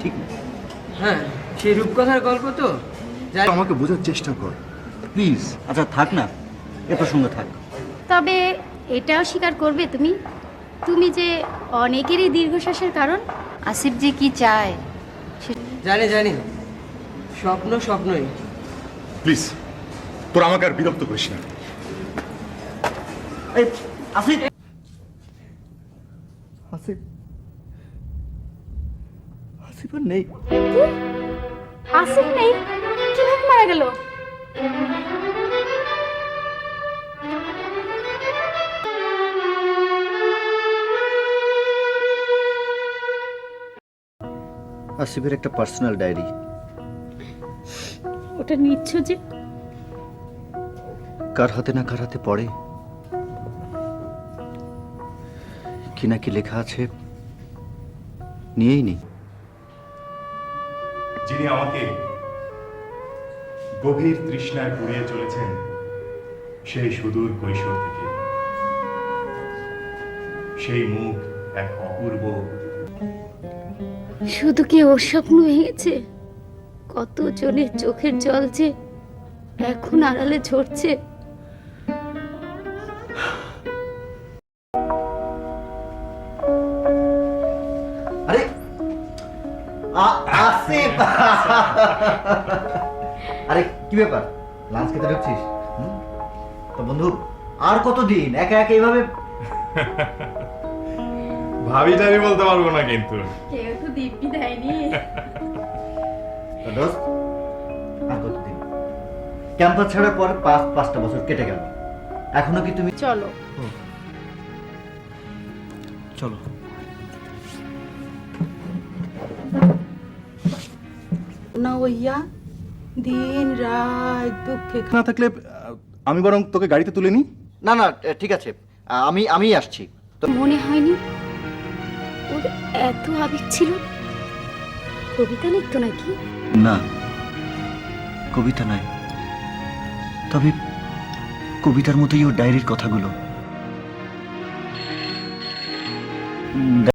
ঠিক না? হ্যাঁ, সেই রূপকথার গল্প তো আমাকে বোঝার চেষ্টা কর প্লিজ। আচ্ছা থাক না, এ প্রসঙ্গ থাক। তবে এটাও স্বীকার করবে তুমি তুমি যে অনেকেরই দীর্ঘশ্বাসের কারণ। আসিফ যে কি চায় জানি জানি, স্বপ্ন স্বপ্নই। প্লিজ তোর আমাকে আর বিরক্ত করিস না। এই আসিফ, আসিফ, আসিফ আর নেই। আসিফ নেই? কিভাবে মারা গেল? আসিফের একটা পার্সোনাল ডায়েরি। ওটা নিচ্ছ যে? কার হাতে না কার হাতে পড়ে কি না কি লেখা আছে নিয়েই নি। যিনি আমাকে গভীর তৃষ্ণায় পুড়িয়ে চলেছেন সেই সুদূর কৈশোর থেকে, সেই মুখ এক অপূর্ব। শুধু কি ওর স্বপ্ন ভেঙেছে? কত জনের চোখের জল যে এখন আড়ালে ঝরছে। আরে আসিফ, আরে কি ব্যাপার, লাঞ্চ খেতে ঢুকছিস? তো বন্ধু আর কতদিন একা একা এইভাবে? ভাবিটারি বলতে পারবো না কিন্তু। কেউ তো দিব্যি দেয়নি। তো দোস্ত, আর কতদিন? ক্যাম্পাস ছাড়ার পর 5টা বছর কেটে গেল, এখনো কি তুমি? চলো। চলো। না ওইয়া দিন রাত দুঃখে না থাকলে আমি বরং তোকে গাড়িতে তুলে নিই। না না ঠিক আছে, আমি আসছি। তো মনে হয়নি ওর এত আবেগ ছিল? কবিতা লিখতো নাকি? না, কবিতা নয়, তবে কবিতার মতোই ওর ডায়েরির কথাগুলো।